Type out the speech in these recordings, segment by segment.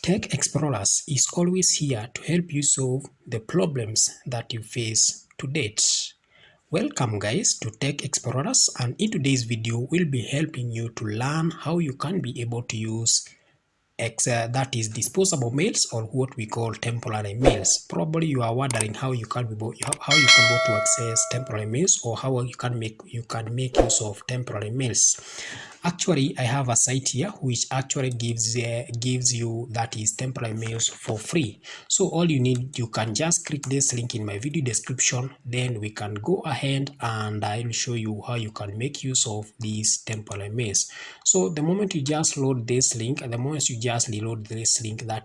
Tech Explorers is always here to help you solve the problems that you face to date. Welcome guys to Tech Explorers, and in today's video we'll be helping you to learn how you can be able to use that is disposable mails, or what we call temporary mails. Probably you are wondering how you can be able to access temporary mails, or how you can make use of temporary mails. Actually, I have a site here which actually gives you that is temporary mails for free. So all you need, you can just click this link in my video description, then we can go ahead and I will show you how you can make use of these temporary mails. So the moment you just load this link, and the moment you just reload this link, or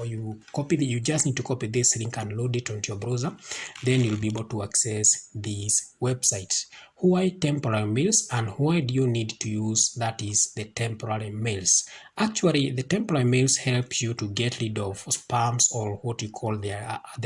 you just need to copy this link and load it onto your browser, then you'll be able to access this website. Why temporary mails, and why do you need to use that is the temporary mails? Actually, the temporary mails help you to get rid of spams, or what you call they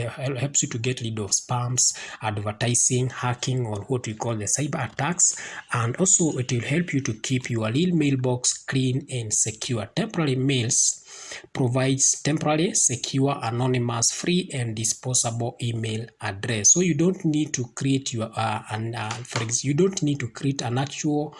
helps you to get rid of spams, advertising, hacking, or what we call the cyber attacks. And also it will help you to keep your real mailbox clean and secure. Temporary mails provides temporary, secure, anonymous, free, and disposable email address. So you don't need to create your you don't need to create an actual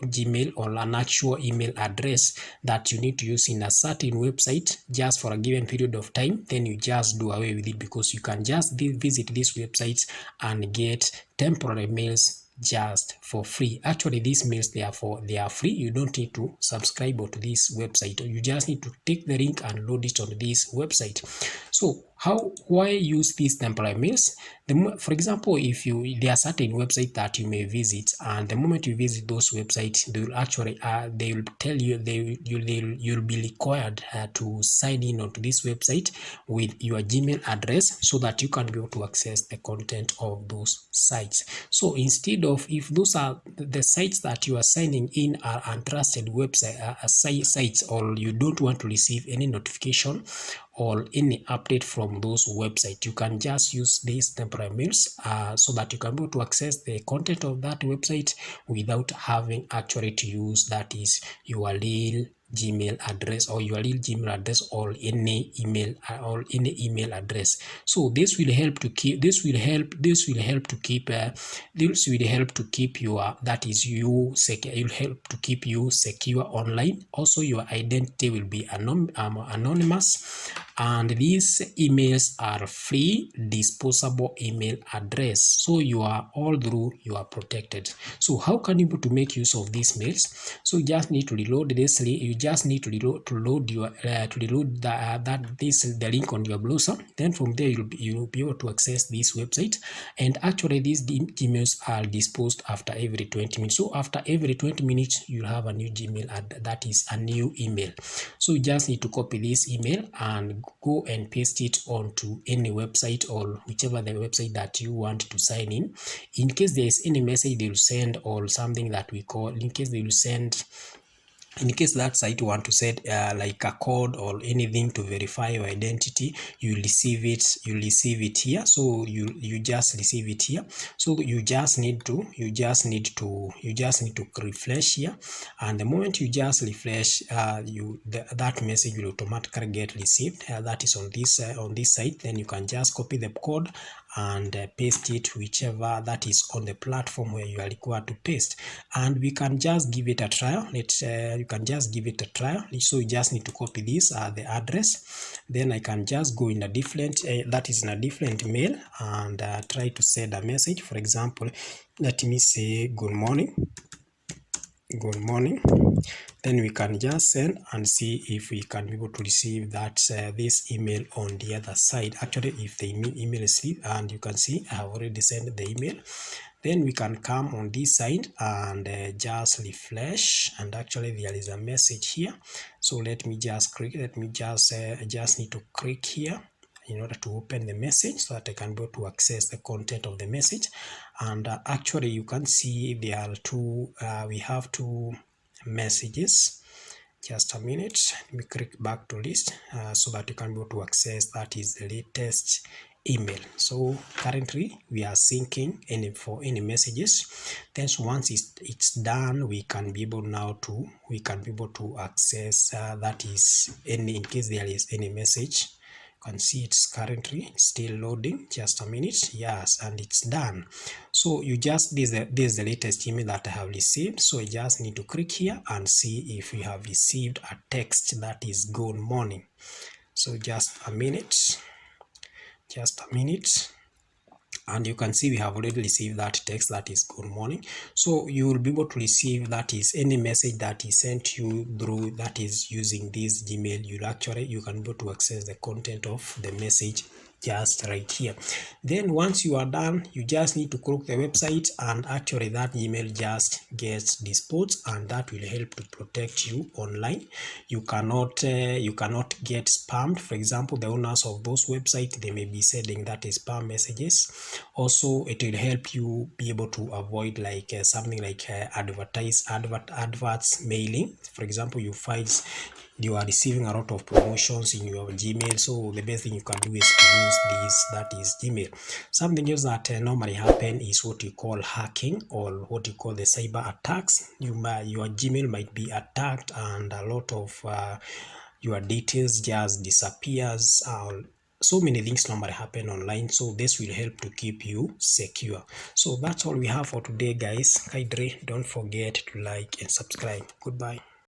Gmail or an actual email address that you need to use in a certain website just for a given period of time. Then you just do away with it, because you can just visit this website and get temporary mails just for free. Actually, these mails they are free. You don't need to subscribe to this website. You just need to take the link and load it on this website. So why use these temporary mails? For example, if there are certain websites that you may visit, and the moment you visit those websites, they will actually they will tell you you'll be required to sign in onto this website with your Gmail address, so that you can be able to access the content of those sites. So instead of, if those are the sites that you are signing in are untrusted sites, or you don't want to receive any notification or any update from those websites, you can just use these temporary mails so that you can be able to access the content of that website without having actually to use that is your real Gmail address, or your real Gmail address, or any email address. So this will help to keep your secure online. Also, your identity will be anonymous, and these emails are free, disposable email address, so you are protected. So how can you be able to make use of these mails? So you just need to reload this link. You just need to reload the link on your browser. Then from there you'll be able to access this website. And actually these emails are disposed after every 20 minutes. So after every 20 minutes you'll have a new Gmail that is a new email. So you just need to copy this email and go and paste it onto any website, or whichever the website that you want to sign in. In case there is any message they will send, or something that we call, in case that site want to set like a code or anything to verify your identity, you receive it here. So you just receive it here. So you just need to refresh here, and the moment you just refresh, that message will automatically get received. That is on this site. Then you can just copy the code and paste it whichever that is on the platform where you are required to paste, and we can just give it a trial. You can just give it a trial. So you just need to copy this the address. Then I can just go in a different mail and try to send a message. For example, let me say good morning. Then we can just send and see if we can be able to receive that this email on the other side. Actually, if the email is received, and you can see I have already sent the email, then we can come on this side and just refresh, and actually there is a message here. So let me just click. I just need to click here in order to open the message, so that I can go to access the content of the message. And actually you can see there are we have two messages. Just a minute, let me click back to list so that you can go to access that is the latest email. So currently we are syncing any messages. Then once it's done, we can be able to access that is any, in case there is any message. You can see it's currently still loading. Just a minute. Yes, and it's done. So you just, this is the latest email that I have received. So you just need to click here and see if you have received a text that is good morning. So just a minute. And you can see we have already received that text that is good morning. So you will be able to receive, that is, any message that is sent you through that is using this Gmail. You can be able to access the content of the message just right here. Then once you are done, you just need to click the website, and actually that email just gets disposed, and that will help to protect you online. You cannot get spammed. For example, the owners of those websites, they may be sending that is spam messages. Also, it will help you be able to avoid like something like adverts mailing. For example, you are receiving a lot of promotions in your Gmail, so the best thing you can do is to use this, that is Gmail. Something else that normally happen is what you call hacking, or what you call the cyber attacks. Your Gmail might be attacked, and a lot of your details just disappears. So many things normally happen online, so this will help to keep you secure. So that's all we have for today, guys. Kindly don't forget to like and subscribe. Goodbye.